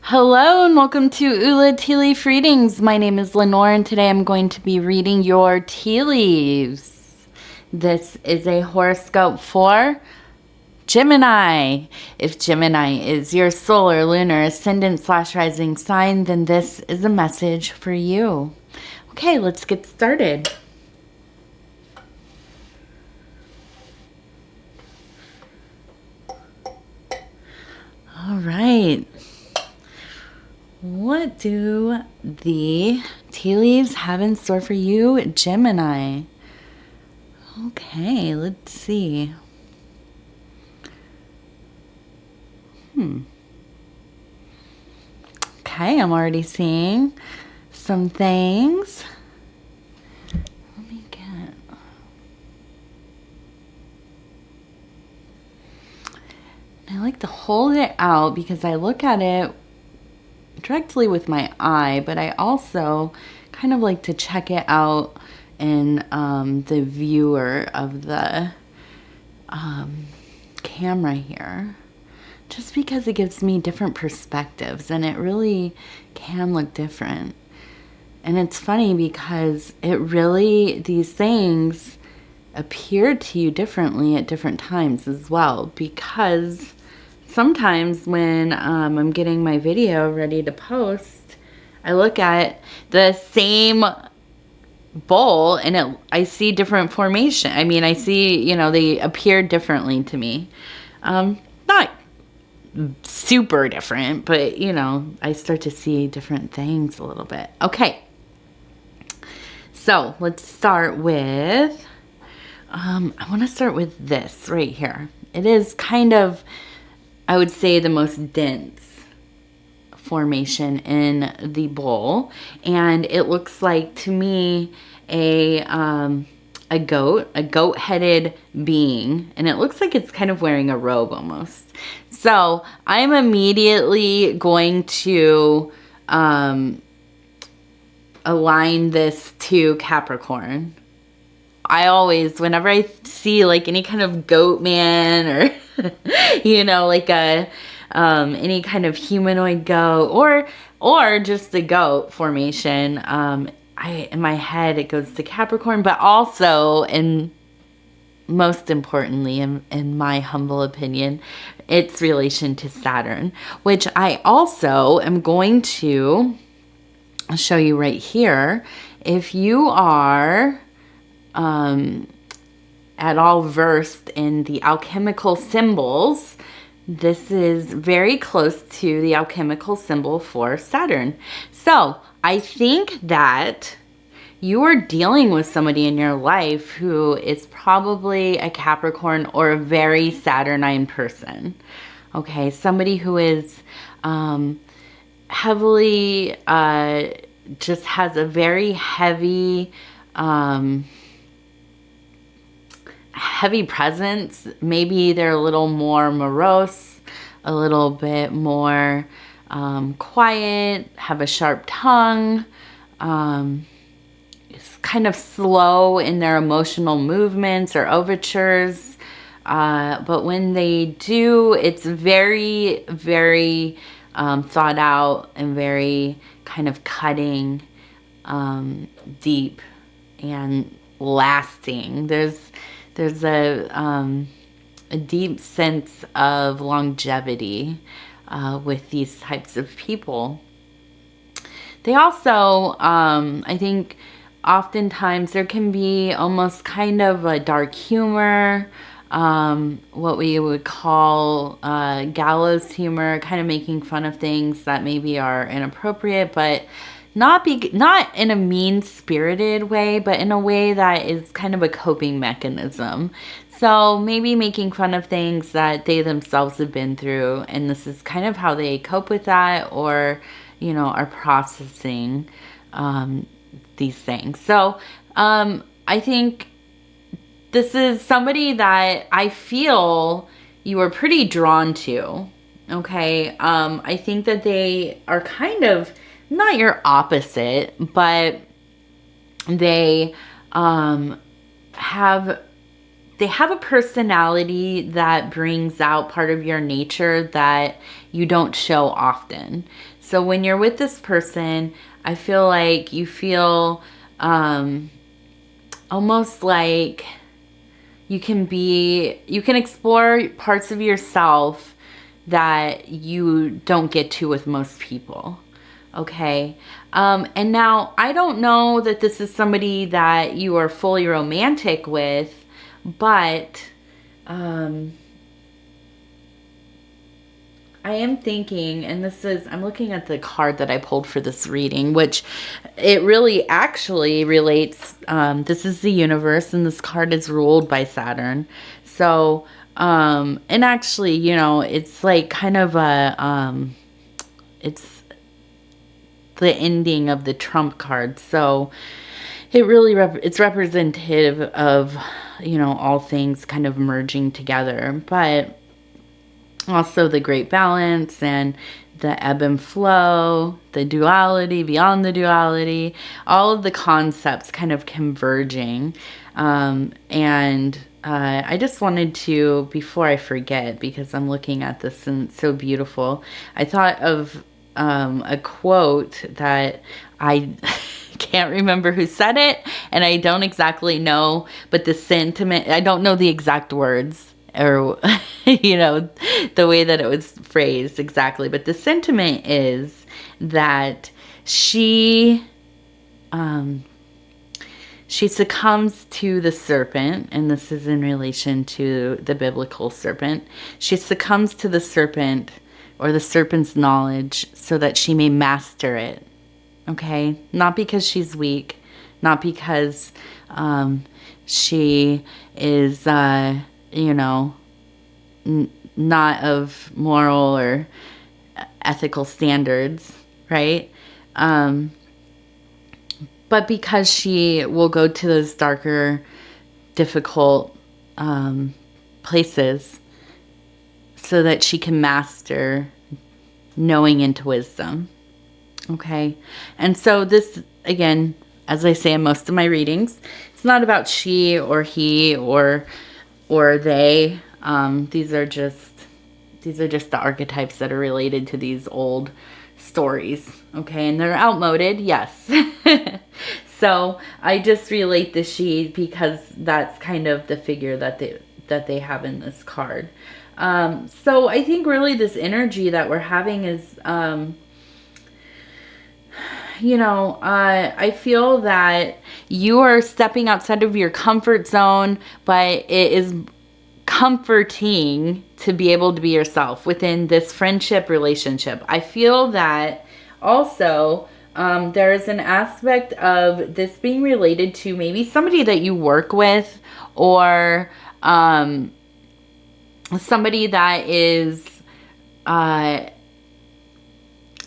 Hello and welcome to Ula Tea Leaf Readings. My name is Lenor and today I'm going to be reading your tea leaves. This is a horoscope for Gemini. If Gemini is your solar, lunar, ascendant / rising sign, then this is a message for you. Okay, let's get started. All right. What do the tea leaves have in store for you, Gemini? Okay, let's see. Okay, I'm already seeing some things. Let me get... I like to hold it out because I look at it directly with my eye, but I also kind of like to check it out in the viewer of the camera here, just because it gives me different perspectives and it really can look different. And it's funny because it really, these things appear to you differently at different times as well, because sometimes when I'm getting my video ready to post, I look at the same bowl and I see different formation. I mean, I see, they appear differently to me. Not super different, but, I start to see different things a little bit. Okay. So let's start with, I want to start with this right here. It is kind of, I would say, the most dense formation in the bowl, and it looks like to me a goat-headed being, and it looks like it's kind of wearing a robe almost. So I'm immediately going to align this to Capricorn. I always, whenever I see like any kind of goat man or like any kind of humanoid goat or just the goat formation, in my head it goes to Capricorn, but also, and most importantly, in my humble opinion, its relation to Saturn, which I also am going to show you right here. If you are at all versed in the alchemical symbols, this is very close to the alchemical symbol for Saturn. So I think that you are dealing with somebody in your life who is probably a Capricorn or a very Saturnine person. Okay, somebody who is heavily, just has a very heavy presence. Maybe they're a little more morose, a little bit more quiet, have a sharp tongue, it's kind of slow in their emotional movements or overtures, but when they do, it's very, very thought out and very kind of cutting, deep and lasting. There's a deep sense of longevity with these types of people. They also, I think, oftentimes there can be almost kind of a dark humor, what we would call gallows humor, kind of making fun of things that maybe are inappropriate, but not in a mean-spirited way, but in a way that is kind of a coping mechanism. So maybe making fun of things that they themselves have been through, and this is kind of how they cope with that, or are processing these things. So I think this is somebody that I feel you are pretty drawn to. Okay, I think that they are kind of not your opposite, but they have they have a personality that brings out part of your nature that you don't show often. So when you're with this person, I feel like you feel almost like you can explore parts of yourself that you don't get to with most people. Okay. And now I don't know that this is somebody that you are fully romantic with, but I am thinking, and I'm looking at the card that I pulled for this reading, which it really actually relates. This is the universe, and this card is ruled by Saturn. So, and actually, you know, it's like kind of it's the ending of the Trump card. So it really, it's representative of, you know, all things kind of merging together, but also the great balance and the ebb and flow, the duality, beyond the duality, all of the concepts kind of converging. And I just wanted to, before I forget, because I'm looking at this and it's so beautiful, I thought of a quote that I can't remember who said it, and I don't exactly know, but the sentiment, I don't know the exact words, or you know, the way that it was phrased exactly, but the sentiment is that she succumbs to the serpent, and this is in relation to the biblical serpent. She succumbs to the serpent, or the serpent's knowledge, so that she may master it. Okay, not because she's weak, not because she is you know, not of moral or ethical standards, right? But because she will go to those darker, difficult places so that she can master knowing into wisdom. Okay. And so this, again, as I say in most of my readings, it's not about she or he or they. These are just the archetypes that are related to these old stories. Okay. And they're outmoded. Yes. So I just relate the she because that's kind of the figure that they have in this card. So I think really this energy that we're having is, you know, I feel that you are stepping outside of your comfort zone, but it is comforting to be able to be yourself within this friendship relationship. I feel that also there is an aspect of this being related to maybe somebody that you work with, or somebody that is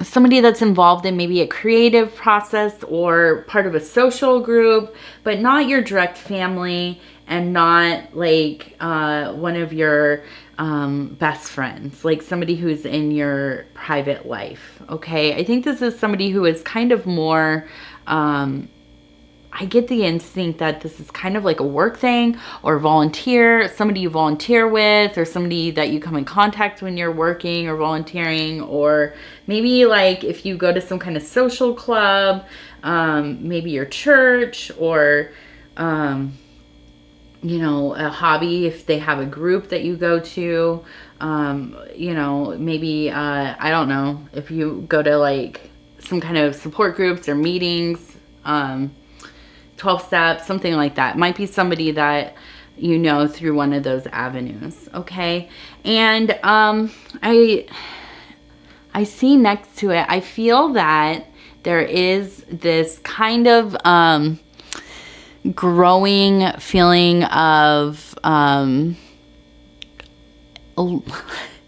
somebody that's involved in maybe a creative process or part of a social group, but not your direct family, and not like one of your best friends, like somebody who's in your private life. Okay, I think this is somebody who is kind of more I get the instinct that this is kind of like a work thing, or volunteer, somebody you volunteer with, or somebody that you come in contact when you're working or volunteering, or maybe like if you go to some kind of social club, maybe your church, or you know, a hobby, if they have a group that you go to, you know, maybe I don't know, if you go to like some kind of support groups or meetings, 12 steps, something like that. It might be somebody that you know through one of those avenues. Okay. And I see next to it, I feel that there is this kind of growing feeling of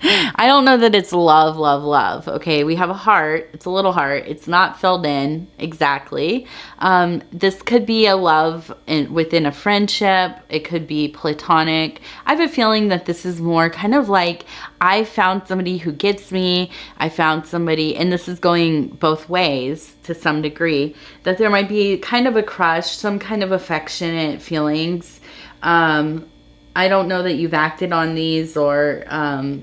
I don't know that it's love. Okay, we have a heart. It's a little heart. It's not filled in exactly. This could be a love within a friendship. It could be platonic. I have a feeling that this is more kind of like, I found somebody who gets me. I found somebody, and this is going both ways to some degree, that there might be kind of a crush, some kind of affectionate feelings, I don't know that you've acted on these or,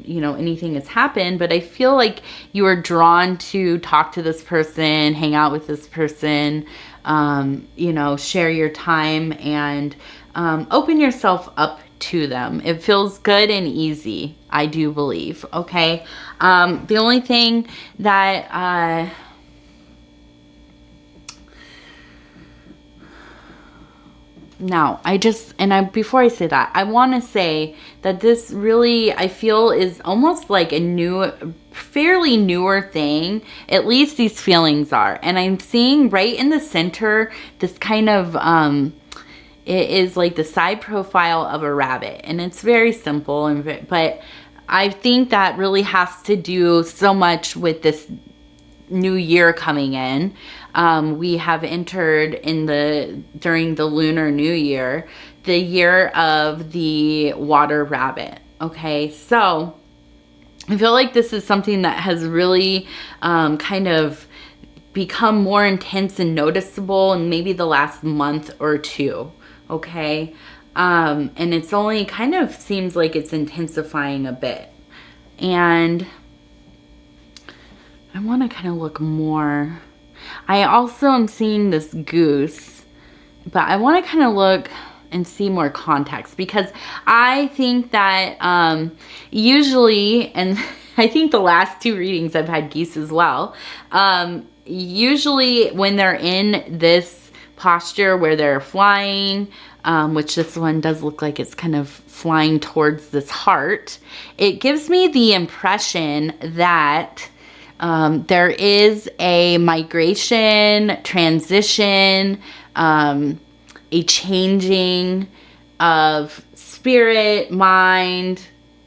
you know, anything has happened, but I feel like you are drawn to talk to this person, hang out with this person, you know, share your time and open yourself up to them. It feels good and easy, I do believe, okay? The only thing that... Now, before I say that, I want to say that this really, I feel, is almost like a fairly newer thing. At least these feelings are. And I'm seeing right in the center, this kind of, it is like the side profile of a rabbit. And it's very simple, but I think that really has to do so much with this new year coming in. We have entered during the lunar new year, the year of the water rabbit. Okay, so I feel like this is something that has really kind of become more intense and noticeable in maybe the last month or two. Okay, and it's only kind of seems like it's intensifying a bit. And I want to kind of look more. I also am seeing this goose, but I want to kind of look and see more context, because I think that usually, and I think the last two readings I've had geese as well, usually when they're in this posture where they're flying, which this one does look like it's kind of flying towards this heart, it gives me the impression that there is a migration, transition, a changing of spirit, mind,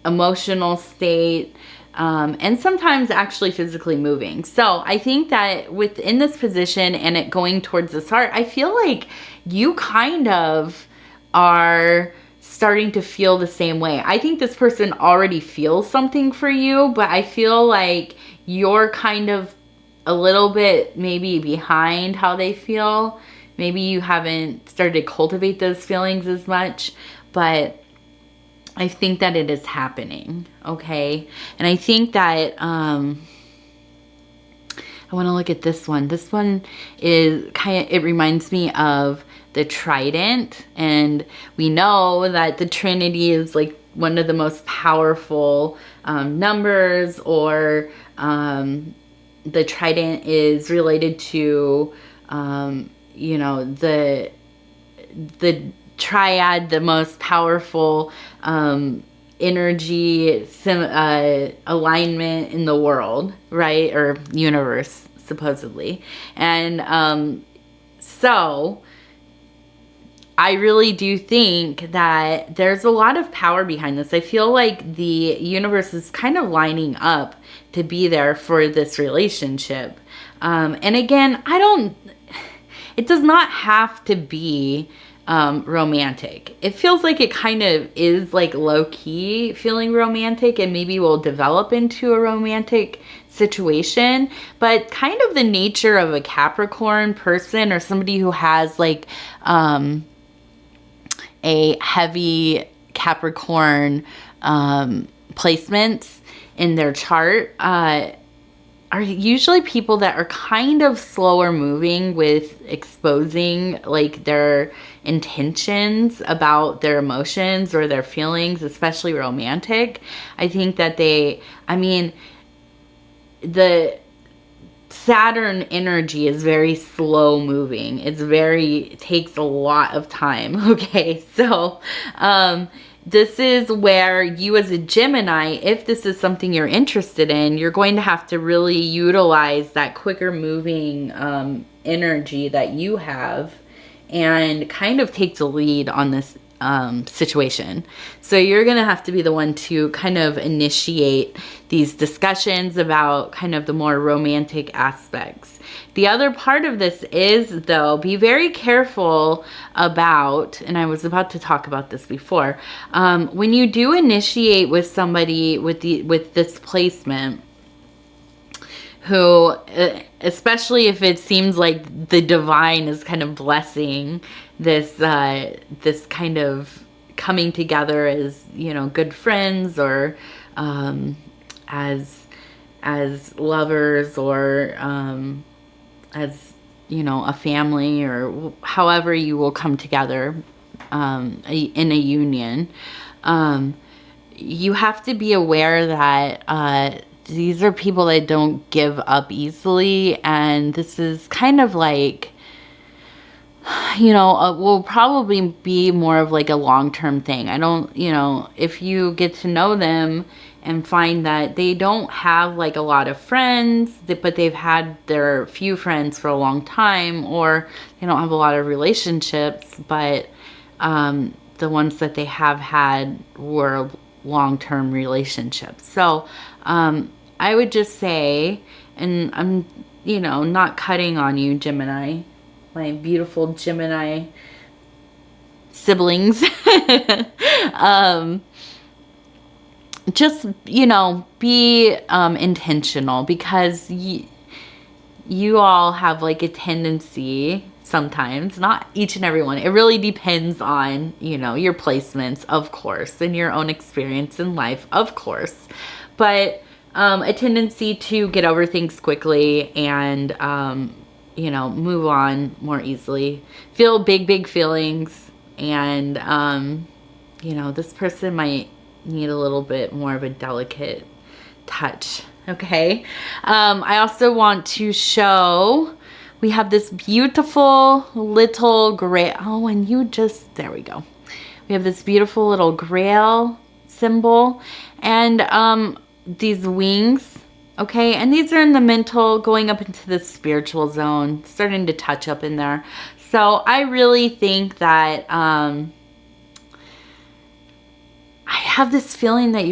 emotional state, and sometimes actually physically moving. So I think that within this position and it going towards this heart, I feel like you kind of are starting to feel the same way. I think this person already feels something for you, but I feel like you're kind of a little bit maybe behind how they feel. Maybe you haven't started to cultivate those feelings as much, but I think that it is happening, okay? And I think that I want to look at this one. This one is it reminds me of the trident, and we know that the Trinity is like one of the most powerful numbers, or the trident is related to you know, the triad, the most powerful energy alignment in the world, right? Or universe, supposedly. And so I really do think that there's a lot of power behind this. I feel like the universe is kind of lining up to be there for this relationship. And again, it does not have to be romantic. It feels like it kind of is like low-key feeling romantic, and maybe will develop into a romantic situation, but kind of the nature of a Capricorn person, or somebody who has like a heavy Capricorn placements in their chart, are usually people that are kind of slower moving with exposing like their intentions about their emotions or their feelings, especially romantic. I think that the Saturn energy is very slow moving. It takes a lot of time. Okay. So, this is where you as a Gemini, if this is something you're interested in, you're going to have to really utilize that quicker moving energy that you have and kind of take the lead on this situation. So you're going to have to be the one to kind of initiate these discussions about kind of the more romantic aspects. The other part of this is, though, be very careful about, and I was about to talk about this before, when you do initiate with somebody with this placement, who, especially if it seems like the divine is kind of blessing this this kind of coming together as, you know, good friends, or as lovers, or as, you know, a family, or however you will come together in a union. You have to be aware that these are people that don't give up easily, and this is kind of like, you know, will probably be more of like a long-term thing. I don't, you know, if you get to know them and find that they don't have like a lot of friends, but they've had their few friends for a long time, or they don't have a lot of relationships, but the ones that they have had were long-term relationships. So I would just say, and I'm, you know, not cutting on you, Gemini, my beautiful Gemini siblings. Just, you know, be intentional, because you all have like a tendency sometimes, not each and every one, it really depends on, you know, your placements, of course, and your own experience in life, of course, but a tendency to get over things quickly and you know, move on more easily, feel big feelings, and you know, this person might need a little bit more of a delicate touch. Okay. I also want to show, we have this beautiful little gray, oh, and you just, there we go. We have this beautiful little grail symbol, and these wings. Okay, and these are in the mental, going up into the spiritual zone, starting to touch up in there. So I really think that I have this feeling that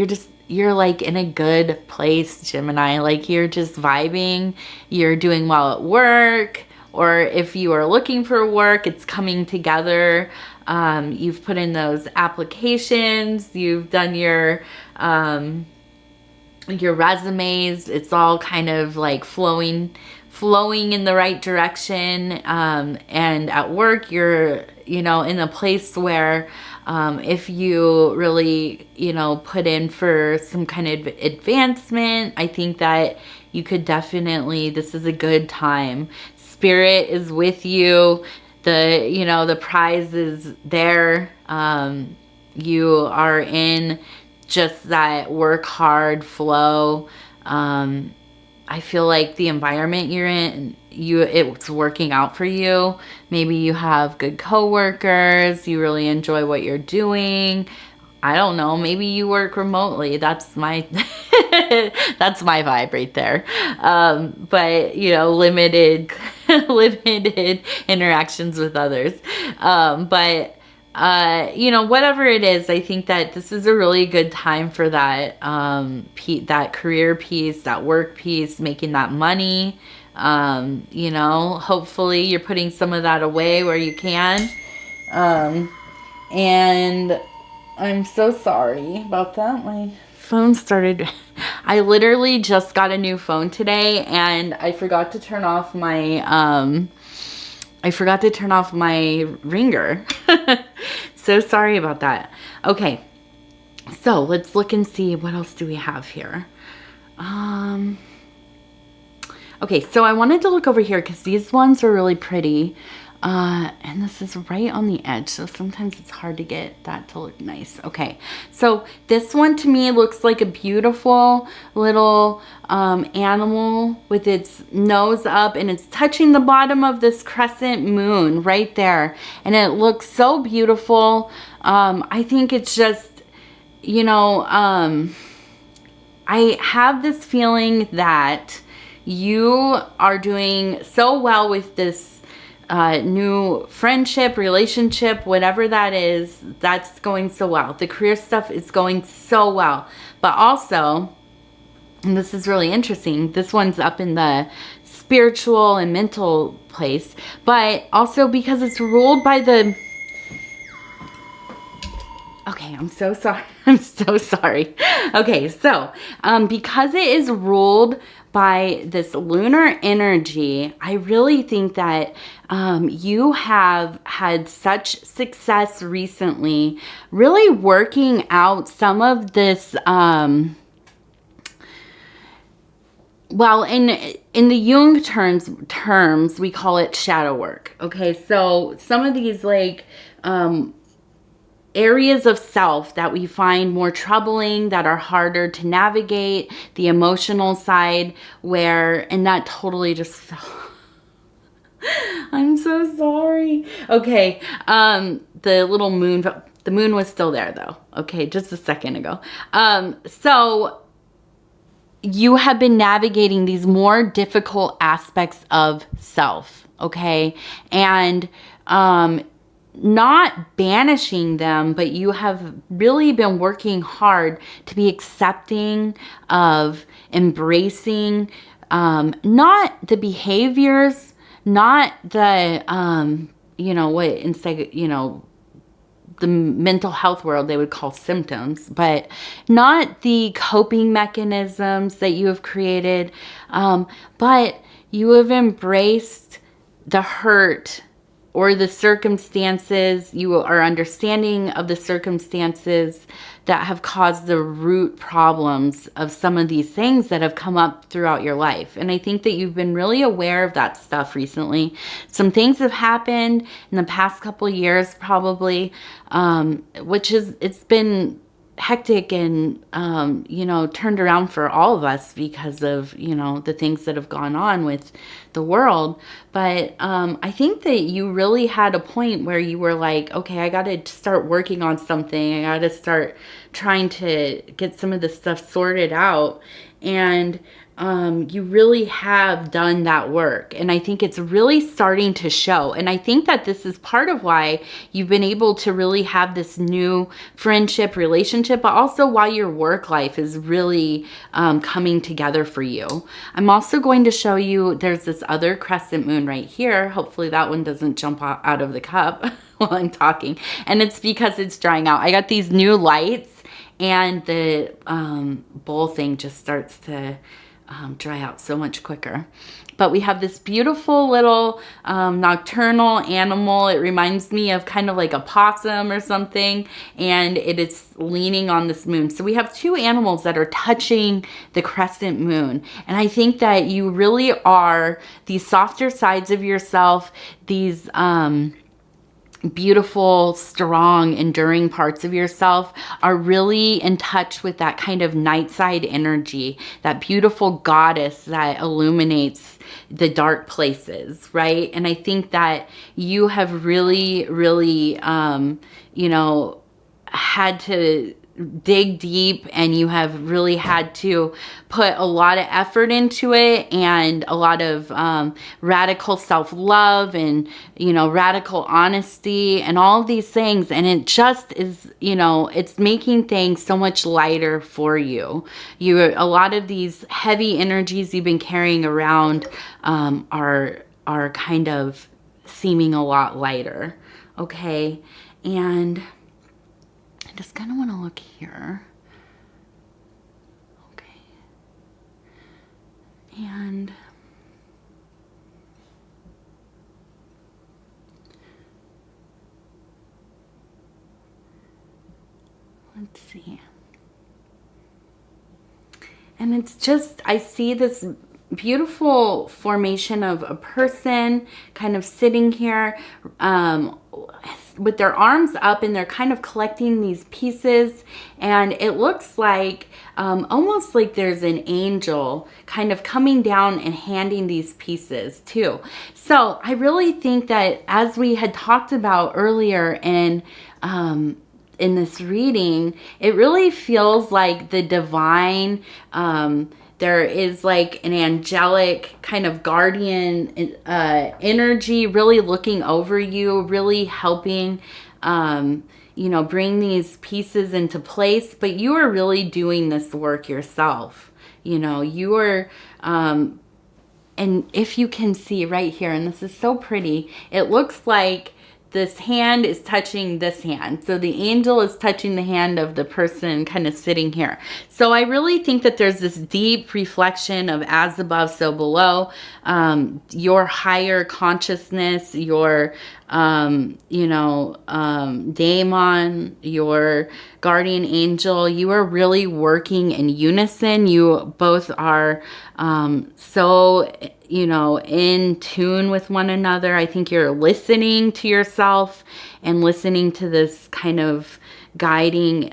you're like in a good place, Gemini. Like you're just vibing, you're doing well at work, or if you are looking for work, it's coming together. You've put in those applications, you've done your resumes, it's all kind of like flowing in the right direction. And at work, you're, you know, in a place where if you really, you know, put in for some kind of advancement, I think that you could definitely, this is a good time. Spirit is with you. The, you know, the prize is there. You are in just that work hard flow. I feel like the environment you're in, it's working out for you. Maybe you have good coworkers, you really enjoy what you're doing. I don't know, maybe you work remotely. That's my that's my vibe right there. But you know, limited interactions with others. You know, whatever it is, I think that this is a really good time for that, that career piece, that work piece, making that money. You know, hopefully you're putting some of that away where you can. And I'm so sorry about that. My phone started, I literally just got a new phone today, and I forgot to turn off my, ringer. So sorry about that. Okay, so let's look and see what else do we have here. Okay, so I wanted to look over here because these ones are really pretty. And this is right on the edge, so sometimes it's hard to get that to look nice. Okay, so this one to me looks like a beautiful little animal with its nose up, and it's touching the bottom of this crescent moon right there, and it looks so beautiful. I think it's just, you know, I have this feeling that you are doing so well with this new friendship, relationship, whatever that is, that's going so well. The career stuff is going so well. But also, and this is really interesting, this one's up in the spiritual and mental place, but also because it's ruled by the... Okay, I'm so sorry. I'm so sorry. Okay, so because it is ruled by this lunar energy, I really think that you have had such success recently, really working out some of this, well, in the Jung terms, we call it shadow work. Okay, so some of these like areas of self that we find more troubling, that are harder to navigate, the emotional side, and that totally just fell. I'm so sorry. Okay, the little moon, the moon was still there though. Okay, just a second ago. So you have been navigating these more difficult aspects of self, okay? And not banishing them, but you have really been working hard to be accepting of, embracing, not the behaviors, not the, the mental health world they would call symptoms, but not the coping mechanisms that you have created, but you have embraced the hurt or the circumstances. You are understanding of the circumstances that have caused the root problems of some of these things that have come up throughout your life. And I think that you've been really aware of that stuff recently. Some things have happened in the past couple of years, probably, it's been hectic and, turned around for all of us because of, the things that have gone on with the world. But I think that you really had a point where you were like, okay, I got to start working on something. I got to start trying to get some of this stuff sorted out. And you really have done that work. And I think it's really starting to show. And I think that this is part of why you've been able to really have this new friendship, relationship, but also why your work life is really coming together for you. I'm also going to show you, there's this other crescent moon right here. Hopefully that one doesn't jump out of the cup while I'm talking. And it's because it's drying out. I got these new lights and the bowl thing just starts to dry out so much quicker. But we have this beautiful little nocturnal animal. It reminds me of kind of like a possum or something, and it is leaning on this moon. So we have two animals that are touching the crescent moon. And I think that you really are these softer sides of yourself, these beautiful, strong, enduring parts of yourself are really in touch with that kind of night side energy, that beautiful goddess that illuminates the dark places, right? And I think that you have really, really, had to dig deep, and you have really had to put a lot of effort into it, and a lot of radical self-love, and radical honesty, and all of these things. And it just is, it's making things so much lighter for you. A lot of these heavy energies you've been carrying around are kind of seeming a lot lighter. Okay, and just kind of want to look here. Okay. And let's see. And it's just, I see this beautiful formation of a person kind of sitting here with their arms up, and they're kind of collecting these pieces, and it looks like almost like there's an angel kind of coming down and handing these pieces too. So I really think that, as we had talked about earlier in this reading, it really feels like the divine, there is like an angelic kind of guardian energy really looking over you, really helping, bring these pieces into place. But you are really doing this work yourself. You are, and if you can see right here, and this is so pretty, it looks like this hand is touching this hand. So the angel is touching the hand of the person kind of sitting here. So I really think that there's this deep reflection of as above, so below. Your higher consciousness, your daemon, your guardian angel, you are really working in unison. You both are so in tune with one another. I think you're listening to yourself and listening to this kind of guiding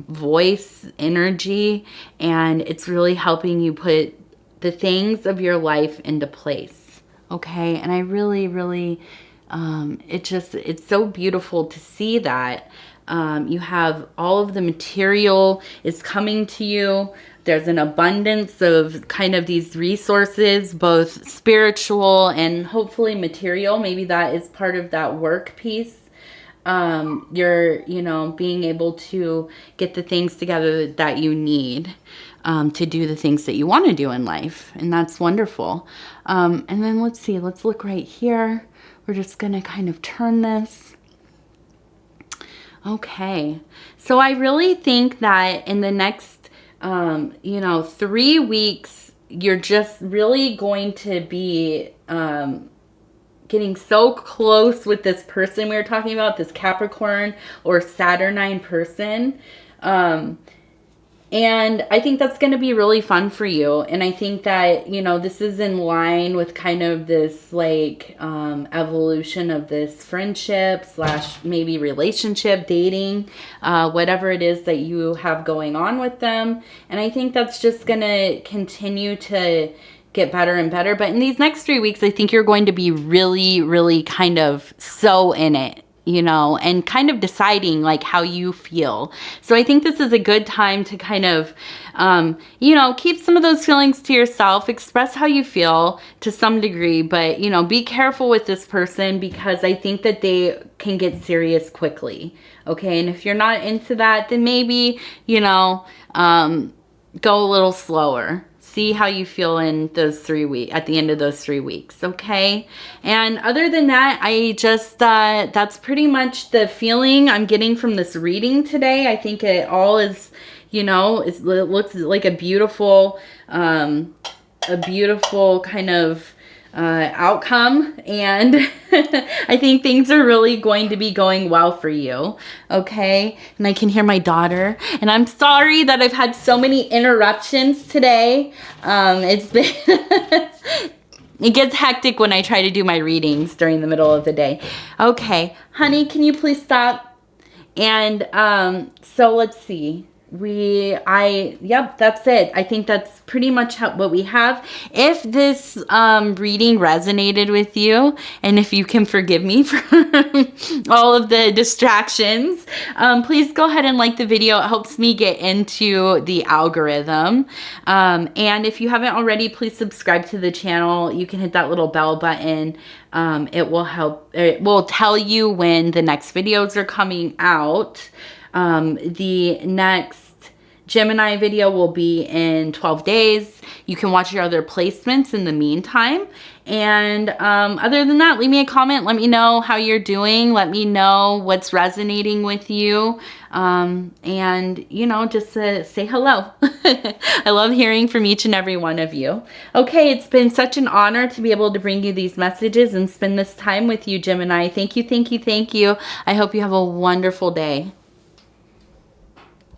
voice energy, and it's really helping you put the things of your life into place. Okay, and I really it's so beautiful to see that. You have all of the material is coming to you. There's an abundance of kind of these resources, both spiritual and hopefully material. Maybe that is part of that work piece. You're, being able to get the things together that you need to do the things that you want to do in life. And that's wonderful. And then let's see, let's look right here. We're just going to kind of turn this. Okay. So I really think that in the next 3 weeks, you're just really going to be getting so close with this person we were talking about, this Capricorn or Saturnine person. And I think that's going to be really fun for you. And I think that, this is in line with kind of this evolution of this friendship / maybe relationship, dating, whatever it is that you have going on with them. And I think that's just going to continue to get better and better. But in these next 3 weeks, I think you're going to be really kind of so in it, and kind of deciding how you feel. So I think this is a good time to kind of, keep some of those feelings to yourself, express how you feel to some degree, but, be careful with this person because I think that they can get serious quickly. Okay. And if you're not into that, then maybe, go a little slower. See how you feel in those 3 weeks, at the end of those 3 weeks, okay? And other than that, I just, that's pretty much the feeling I'm getting from this reading today. I think it all is, it looks like a beautiful kind of outcome, and I think things are really going to be going well for you, okay? And I can hear my daughter, and I'm sorry that I've had so many interruptions today. It's been it gets hectic when I try to do my readings during the middle of the day. Okay, honey, can you please stop? And so let's see. Yep, that's it. I think that's pretty much what we have. If this reading resonated with you, and if you can forgive me for all of the distractions, please go ahead and like the video. It helps me get into the algorithm. And if you haven't already, please subscribe to the channel. You can hit that little bell button. It will help. It will tell you when the next videos are coming out. The next Gemini video will be in 12 days. You can watch your other placements in the meantime. And other than that, leave me a comment. Let me know how you're doing. Let me know what's resonating with you. And, just say hello. I love hearing from each and every one of you. Okay, it's been such an honor to be able to bring you these messages and spend this time with you, Gemini. Thank you, thank you, thank you. I hope you have a wonderful day.